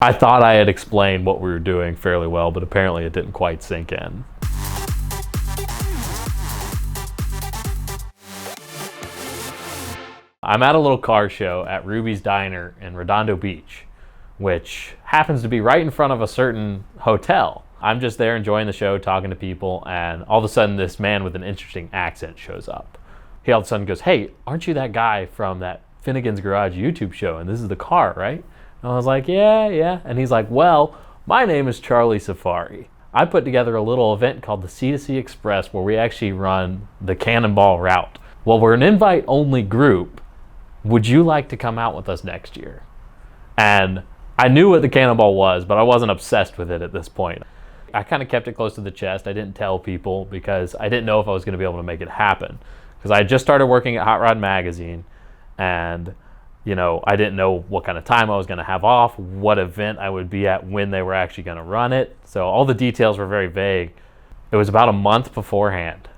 I thought I had explained what we were doing fairly well, but apparently it didn't quite sink in. I'm at a little car show at Ruby's Diner in Redondo Beach, which happens to be right in front of a certain hotel. I'm just there enjoying the show, talking to people, and all of a sudden this man with an interesting accent shows up. He all of a sudden goes, "Hey, aren't you that guy from that Finnegan's Garage YouTube show? And this is the car, right?" And I was like, yeah. And he's like, "Well, my name is Charlie Safari. I put together a little event called the C2C Express where we actually run the Cannonball route. Well, we're an invite-only group. Would you like to come out with us next year?" And I knew what the Cannonball was, but I wasn't obsessed with it at this point. I kind of kept it close to the chest. I didn't tell people because I didn't know if I was going to be able to make it happen. Because I had just started working at Hot Rod Magazine, and I didn't know what kind of time I was going to have off, what event I would be at, when they were actually going to run it. So all the details were very vague. It was about a month beforehand.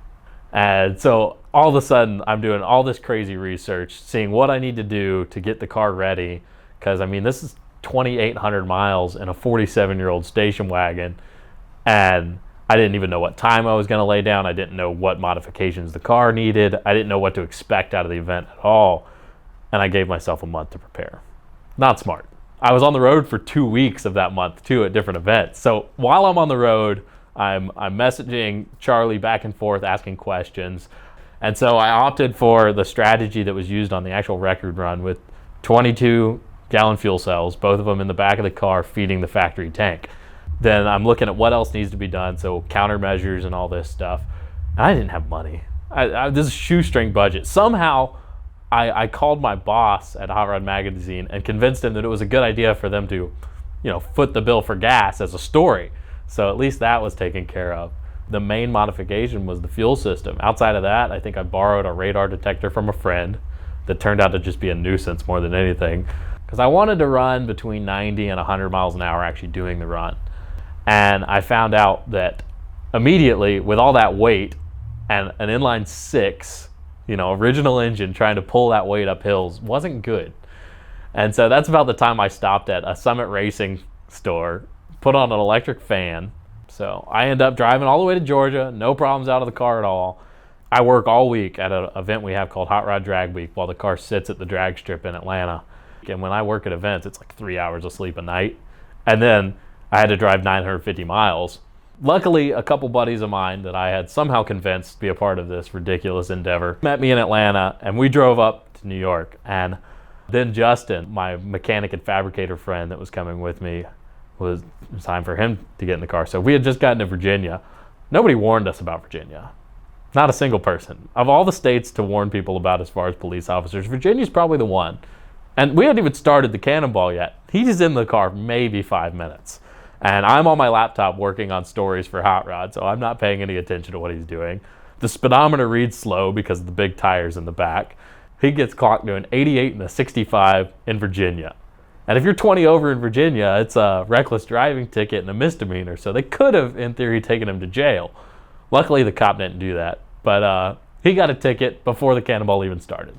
And so all of a sudden, I'm doing all this crazy research, seeing what I need to do to get the car ready. Because, this is 2,800 miles in a 47-year-old station wagon. And I didn't even know what time I was going to lay down. I didn't know what modifications the car needed. I didn't know what to expect out of the event at all. And I gave myself a month to prepare. Not smart. I was on the road for 2 weeks of that month, too, at different events. So while I'm on the road, I'm messaging Charlie back and forth, asking questions. And so I opted for the strategy that was used on the actual record run with 22-gallon fuel cells, both of them in the back of the car feeding the factory tank. Then I'm looking at what else needs to be done, so countermeasures and all this stuff. And I didn't have money. This is a shoestring budget. Somehow, I called my boss at Hot Rod Magazine and convinced him that it was a good idea for them to, foot the bill for gas as a story. So at least that was taken care of. The main modification was the fuel system. Outside of that, I think I borrowed a radar detector from a friend that turned out to just be a nuisance more than anything. Because I wanted to run between 90 and 100 miles an hour actually doing the run. And I found out that immediately with all that weight and an inline six, original engine trying to pull that weight up hills wasn't good. And so that's about the time I stopped at a Summit Racing store, put on an electric fan. So I end up driving all the way to Georgia, no problems out of the car at all. I work all week at an event we have called Hot Rod Drag Week while the car sits at the drag strip in Atlanta. And when I work at events, it's like 3 hours of sleep a night. And then I had to drive 950 miles. Luckily, a couple buddies of mine that I had somehow convinced to be a part of this ridiculous endeavor met me in Atlanta, and we drove up to New York. And then Justin, my mechanic and fabricator friend that was coming with me, it was time for him to get in the car. So we had just gotten to Virginia. Nobody warned us about Virginia. Not a single person. Of all the states to warn people about as far as police officers, Virginia's probably the one. And we hadn't even started the Cannonball yet. He's in the car maybe 5 minutes. And I'm on my laptop working on stories for Hot Rod, so I'm not paying any attention to what he's doing. The speedometer reads slow because of the big tires in the back. He gets clocked doing 88 and a 65 in Virginia. And if you're 20 over in Virginia, it's a reckless driving ticket and a misdemeanor, so they could have, in theory, taken him to jail. Luckily, the cop didn't do that, but he got a ticket before the Cannonball even started.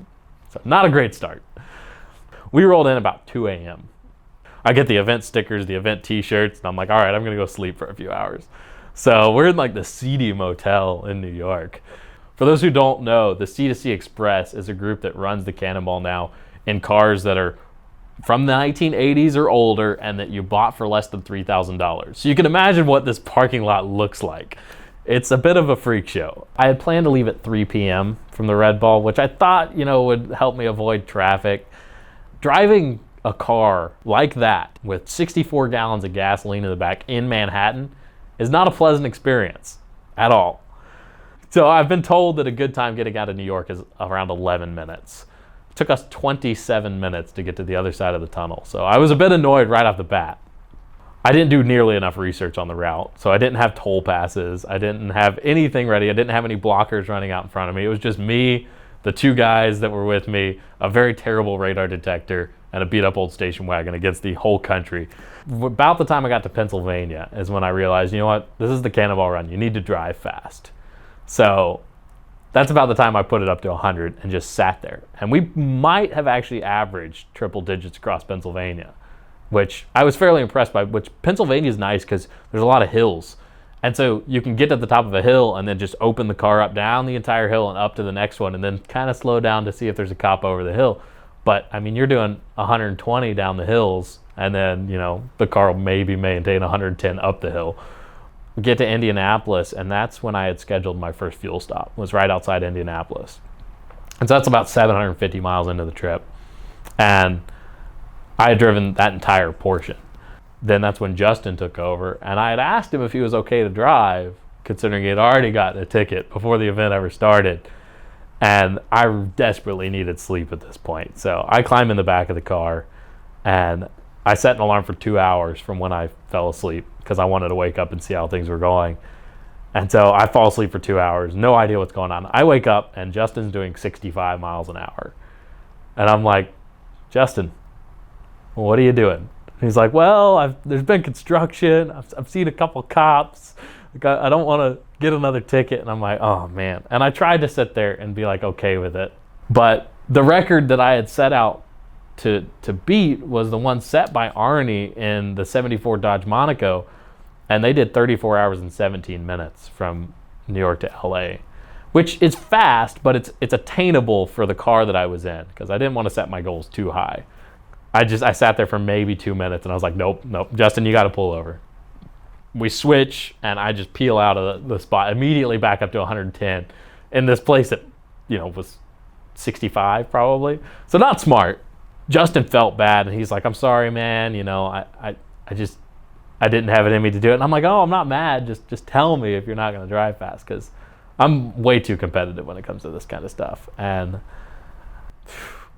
So not a great start. We rolled in about 2 a.m. I get the event stickers, the event t-shirts, and I'm like, all right, I'm going to go sleep for a few hours. So we're in like the seedy motel in New York. For those who don't know, the C2C Express is a group that runs the Cannonball now in cars that are from the 1980s or older and that you bought for less than $3,000. So you can imagine what this parking lot looks like. It's a bit of a freak show. I had planned to leave at 3 p.m. from the Red Ball, which I thought, would help me avoid traffic. Driving a car like that with 64 gallons of gasoline in the back in Manhattan is not a pleasant experience at all. So I've been told that a good time getting out of New York is around 11 minutes. It took us 27 minutes to get to the other side of the tunnel. So I was a bit annoyed right off the bat. I didn't do nearly enough research on the route. So I didn't have toll passes. I didn't have anything ready. I didn't have any blockers running out in front of me. It was just me, the two guys that were with me, a very terrible radar detector, and a beat-up old station wagon against the whole country. About the time I got to Pennsylvania is when I realized, this is the Cannonball run. You need to drive fast. So that's about the time I put it up to 100 and just sat there. And we might have actually averaged triple digits across Pennsylvania. which I was fairly impressed by, which Pennsylvania is nice because there's a lot of hills. And so you can get to the top of a hill and then just open the car up down the entire hill and up to the next one and then kind of slow down to see if there's a cop over the hill. But, I mean, you're doing 120 down the hills and then, the car will maybe maintain 110 up the hill. Get to Indianapolis, and that's when I had scheduled my first fuel stop, was right outside Indianapolis. And so that's about 750 miles into the trip. And I had driven that entire portion. Then that's when Justin took over, and I had asked him if he was okay to drive, considering he had already gotten a ticket before the event ever started. And I desperately needed sleep at this point. So I climb in the back of the car, and I set an alarm for 2 hours from when I fell asleep because I wanted to wake up and see how things were going. And so I fall asleep for 2 hours, no idea what's going on. I wake up, and Justin's doing 65 miles an hour. And I'm like, Justin, what are you doing? He's like, well, there's been construction. I've seen a couple cops. I don't want to get another ticket. And I'm like, oh, man. And I tried to sit there and be like okay with it. But the record that I had set out to beat was the one set by Arnie in the 74 Dodge Monaco. And they did 34 hours and 17 minutes from New York to LA, which is fast, but it's attainable for the car that I was in because I didn't want to set my goals too high. I sat there for maybe 2 minutes and I was like, nope, Justin, you got to pull over. We switch and I just peel out of the spot, immediately back up to 110 in this place that, was 65 probably. So not smart. Justin felt bad and he's like, I'm sorry, man. I didn't have it in me to do it. And I'm like, oh, I'm not mad. Just tell me if you're not going to drive fast because I'm way too competitive when it comes to this kind of stuff. And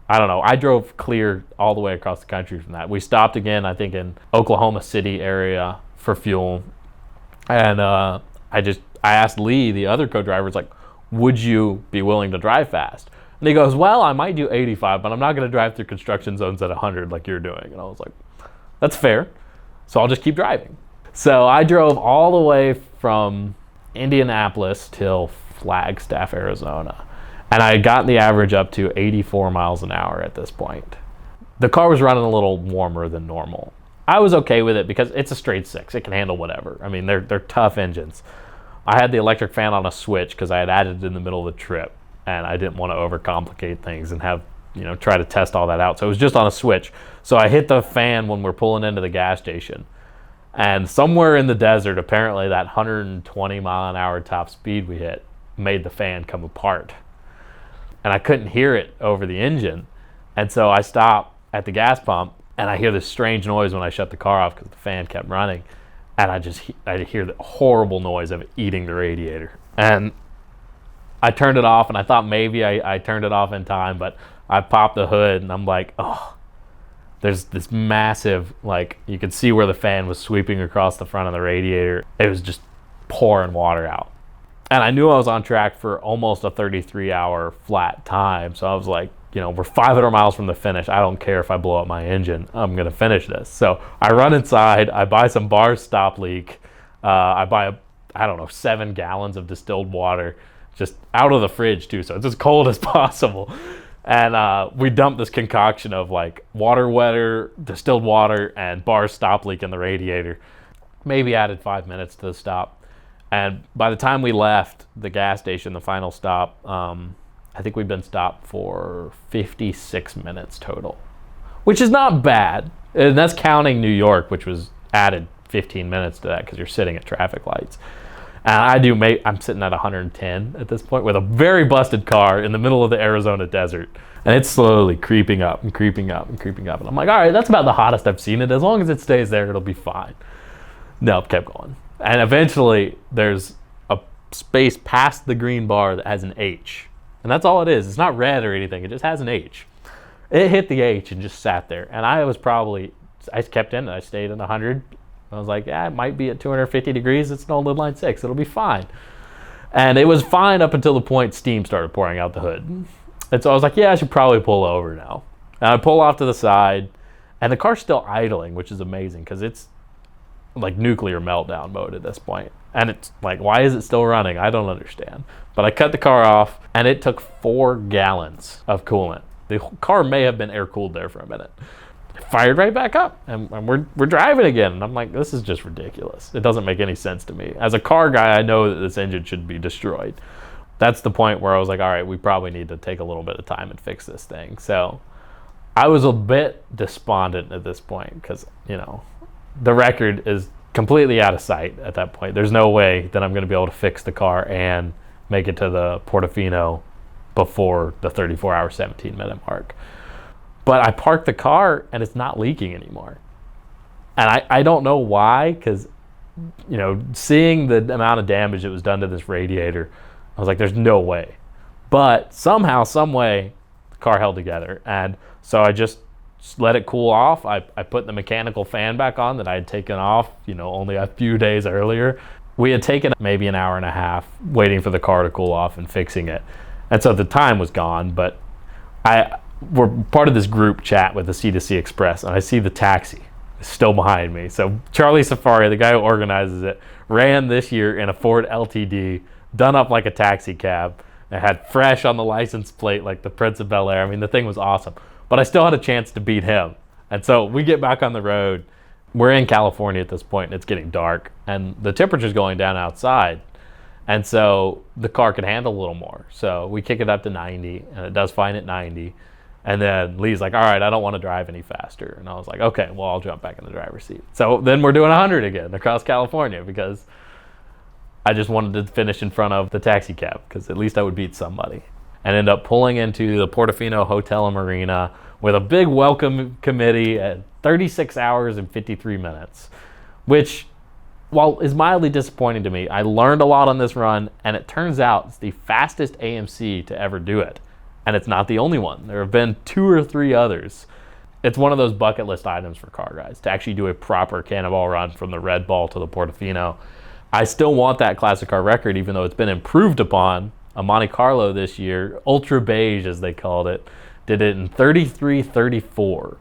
I don't know. I drove clear all the way across the country from that. We stopped again, I think, in Oklahoma City area for fuel. And I asked Lee, the other co-driver, like, would you be willing to drive fast? And he goes, well, I might do 85, but I'm not going to drive through construction zones at 100 like you're doing. And I was like, that's fair. So I'll just keep driving. So I drove all the way from Indianapolis till Flagstaff, Arizona. And I had gotten the average up to 84 miles an hour at this point. The car was running a little warmer than normal. I was okay with it because it's a straight six. It can handle whatever. I mean, they're tough engines. I had the electric fan on a switch because I had added it in the middle of the trip. And I didn't want to overcomplicate things and have, try to test all that out. So it was just on a switch. So I hit the fan when we're pulling into the gas station. And somewhere in the desert, apparently that 120 mile an hour top speed we hit made the fan come apart. And I couldn't hear it over the engine. And so I stopped at the gas pump and I hear this strange noise when I shut the car off because the fan kept running. And I hear the horrible noise of it eating the radiator. And I turned it off and I thought maybe I turned it off in time, but I popped the hood and I'm like, oh, there's this massive, you could see where the fan was sweeping across the front of the radiator. It was just pouring water out. And I knew I was on track for almost a 33-hour flat time. So I was like, we're 500 miles from the finish. I don't care if I blow up my engine. I'm going to finish this. So I run inside. I buy some bar stop leak. I buy, 7 gallons of distilled water just out of the fridge too. So it's as cold as possible. And we dumped this concoction of water wetter, distilled water, and bar stop leak in the radiator. Maybe added 5 minutes to the stop. And by the time we left the gas station, the final stop, I think we'd been stopped for 56 minutes total, which is not bad. And that's counting New York, which was added 15 minutes to that because you're sitting at traffic lights. And I'm sitting at 110 at this point with a very busted car in the middle of the Arizona desert. And it's slowly creeping up and creeping up and creeping up. And I'm like, all right, that's about the hottest I've seen it. As long as it stays there, it'll be fine. No, it kept going. And eventually, there's a space past the green bar that has an H. And that's all it is. It's not red or anything. It just has an H. It hit the H and just sat there. And I kept in it. I stayed in 100. I was like, yeah, it might be at 250 degrees. It's an old inline 6. It'll be fine. And it was fine up until the point steam started pouring out the hood. And so I was like, yeah, I should probably pull over now. And I pull off to the side. And the car's still idling, which is amazing because it's nuclear meltdown mode at this point. And it's why is it still running? I don't understand. But I cut the car off and it took 4 gallons of coolant. The car may have been air cooled there for a minute. fired right back up, and we're driving again. And I'm like, this is just ridiculous. It doesn't make any sense to me. As a car guy, I know that this engine should be destroyed. That's the point where I was like, all right, we probably need to take a little bit of time and fix this thing. So I was a bit despondent at this point because, the record is completely out of sight at that point. There's no way that I'm going to be able to fix the car and make it to the Portofino before the 34-hour, 17-minute mark. But I parked the car and it's not leaking anymore. And I don't know why, because, seeing the amount of damage that was done to this radiator, I was like, there's no way. But somehow, some way, the car held together. And so I just let it cool off. I put the mechanical fan back on that I had taken off, only a few days earlier. We had taken maybe an hour and a half waiting for the car to cool off and fixing it. And so the time was gone, but we're part of this group chat with the C2C Express, and I see the taxi still behind me. So Charlie Safari, the guy who organizes it, ran this year in a Ford LTD, done up like a taxi cab. It had fresh on the license plate like the Prince of Bel Air. I mean, the thing was awesome. But I still had a chance to beat him. And so we get back on the road. We're in California at this point, and it's getting dark. And the temperature's going down outside. And so the car could handle a little more. So we kick it up to 90, and it does fine at 90. And then Lee's like, all right, I don't want to drive any faster. And I was like, okay, well, I'll jump back in the driver's seat. So then we're doing 100 again across California because I just wanted to finish in front of the taxi cab because at least I would beat somebody. And end up pulling into the Portofino Hotel and Marina with a big welcome committee at 36 hours and 53 minutes, which, while is mildly disappointing to me, I learned a lot on this run, and it turns out it's the fastest AMC to ever do it. And it's not the only one. There have been 2 or 3 others. It's one of those bucket list items for car guys to actually do a proper Cannonball run from the Red Ball to the Portofino. I still want that classic car record, even though it's been improved upon. A Monte Carlo this year, Ultra Beige as they called it, did it in 33:34.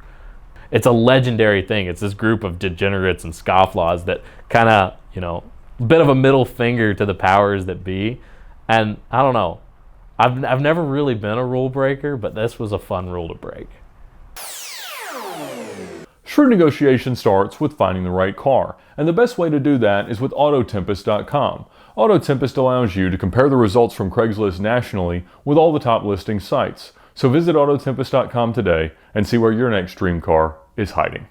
It's a legendary thing. It's this group of degenerates and scofflaws that kind of, a bit of a middle finger to the powers that be. And I don't know. I've never really been a rule breaker, but this was a fun rule to break. Shrewd negotiation starts with finding the right car, and the best way to do that is with Autotempest.com. Autotempest allows you to compare the results from Craigslist nationally with all the top listing sites. So visit Autotempest.com today and see where your next dream car is hiding.